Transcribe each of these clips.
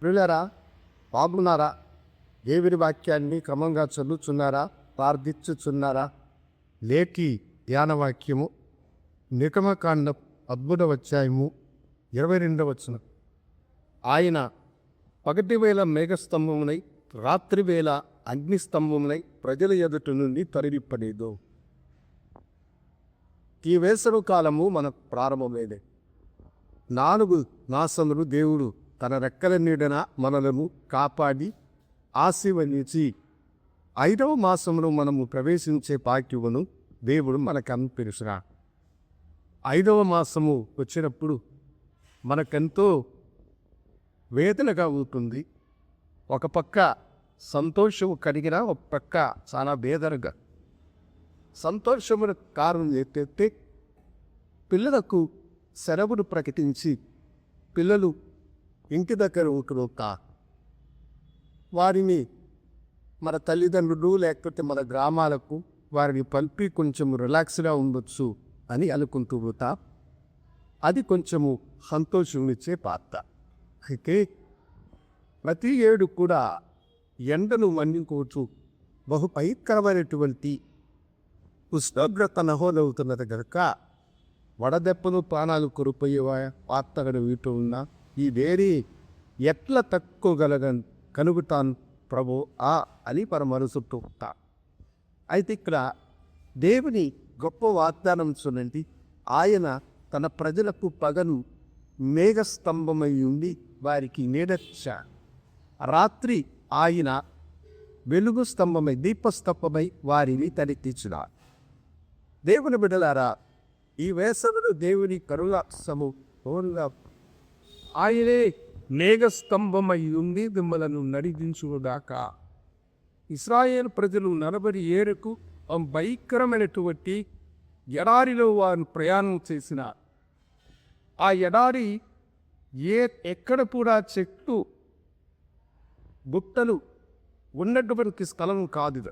ప్రియులారా, బాగున్నారా? దేవుని వాక్యాన్ని క్రమంగా చదువుచున్నారా? ప్రార్థించుచున్నారా? లేఖి ధ్యాన వాక్యము నిర్గమకాండం 22 ఆయన పగటివేళ మేఘస్తంభమునై రాత్రివేళ అగ్నిస్తంభమునై ప్రజల ఎదుట నుండి తరివిప్పలేదు. ఈ వేసవి కాలము మన ప్రారంభమైనది. 4 మాసములు దేవుడు తన రెక్కల నీడన మనలను కాపాడి ఆశీర్వదించి 5వ మాసంలో మనము ప్రవేశించే భాగ్యమును దేవుడు మనకు అనుగ్రహించును. 5వ మాసము వచ్చినప్పుడు మనకెంతో వేదనగా ఉంటుంది. ఒక పక్క సంతోషము కలిగిన, ఒక పక్క చాలా వేదనగా. సంతోషమున కారణం ఏంటంటే పిల్లలకు సెలవును ప్రకటించి పిల్లలు ఇంటి దగ్గర ఉంటున్నాక వారిని మన తల్లిదండ్రులు లేకపోతే మన గ్రామాలకు వారిని పంపి కొంచెం రిలాక్స్గా ఉండొచ్చు అని అనుకుంటూ పోతా. అది కొంచెము సంతోషం ఇచ్చే పాత్ర. అయితే ప్రతి ఏడు కూడా ఎండను మన్నించుకోవచ్చు. బహు భయంకరమైనటువంటి ఉష్ణోగ్రత నమోదవుతున్నది కనుక వడదెబ్బలు ప్రాణాలు కోల్పోయే వార్తలు వీటూ ఉన్నా ఈ వేడి ఎట్లా తక్కువగలగని కనుగుతాను ప్రభు అని మన మనసుతో ఉంటా. అయితే ఇక్కడ దేవుని గొప్ప వాగ్దానం చూడండి. ఆయన తన ప్రజలకు పగను మేఘస్తంభమై ఉండి వారికి నీడచ్చాడు. రాత్రి ఆయన వెలుగు స్తంభమై దీపస్తంభమై వారిని తలెత్తించున్నాడు. దేవుని బిడ్డలారా, ఈ వేసవిలో దేవుని కరుణాసము ఆయనే మేఘస్తంభమై ఉండి మిమ్మలను నడిపించుగాక. ఇశ్రాయేలు ప్రజలు 40 ఏళ్లకు భయంకరమైనటువంటి ఎడారిలో వారు ప్రయాణం చేసిన ఆ ఎడారి ఎక్కడ కూడా చెట్టు గుట్టలు ఉన్నటువంటి స్థలం కాదు.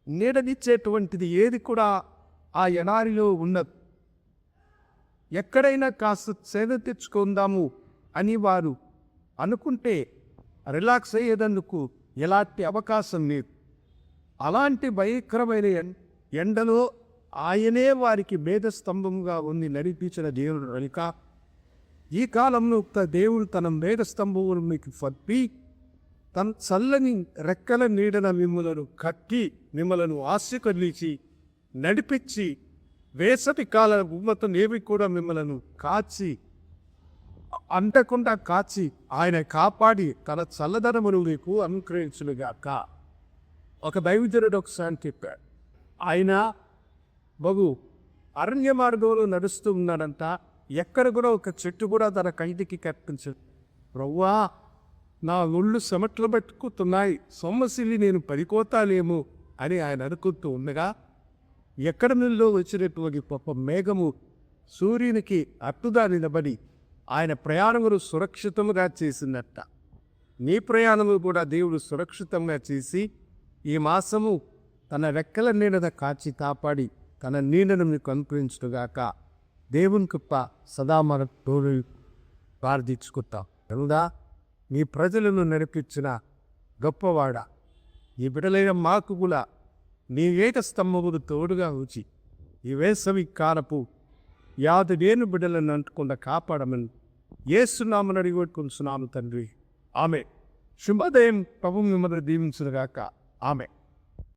నీడనిచ్చేటువంటిది ఏది కూడా ఆ ఎడారిలో ఉన్నది. ఎక్కడైనా కాస్త సేద తెచ్చుకుందాము అని వారు అనుకుంటే రిలాక్స్ అయ్యేందుకు ఎలాంటి అవకాశం లేదు. అలాంటి భయంకరమైన ఎండలో ఆయనే వారికి మేఘస్తంభంగా ఉండి నడిపించిన దేవుడు కనుక ఈ కాలంలో దేవుడు తన మేఘస్తంభమును మీకు పంపి తన చల్లని రెక్కల నీడన మిమ్మలను కట్టి మిమ్మలను ఆశీర్వదించి నడిపించి వేసవి కాల ఉమ్మతం ఏవి కూడా మిమ్మలను కాచి అంటకుండా కాచి ఆయన కాపాడి తన చల్లదనమును మీకు అనుగ్రహించునుగాక. ఒక దైవజనుడు ఒకసారి చెప్పాడు. ఆయన బహు అరణ్య మార్గంలో నడుస్తూ ఉన్నాడంట. ఎక్కడ కూడా ఒక చెట్టు కూడా తన కంటికి కనిపించదు. ప్రవ్వా, నా ఒళ్ళు చెమట్లు పెట్టుకుతున్నాయి, సొమ్మసిల్లి నేను పడిపోతానేమో అని ఆయన అనుకుంటూ ఉండగా ఎక్కడ నుండో వచ్చినటువంటి గొప్ప మేఘము సూర్యునికి అట్టుగా నిలబడి ఆయన ప్రయాణమును సురక్షితంగా చేసిందట. నీ ప్రయాణము కూడా దేవుడు సురక్షితంగా చేసి ఈ మాసము తన రెక్కల నీడన కాచి కాపాడి తన నీడను మీకు అనుగ్రహించుగాక. దేవుని కృప సదా మన తోడు ప్రార్థించుకుంటాం. కనుదా మీ ప్రజలను నడిపించిన గొప్పవాడ, ఈ బిడలైన మాకు కూడా నీ ఏకస్తంభమును తోడుగా ఉంచి ఈ వేసవి కాలపు 50 బిడ్డలను అంటకుండా కాపాడమని యేసునామమున అడిగిపెట్టుకుంటున్నాము తండ్రి. ఆమె శుభోదయం. ప్రభు మిమ్మల్ని దీవించునుగాక. ఆమె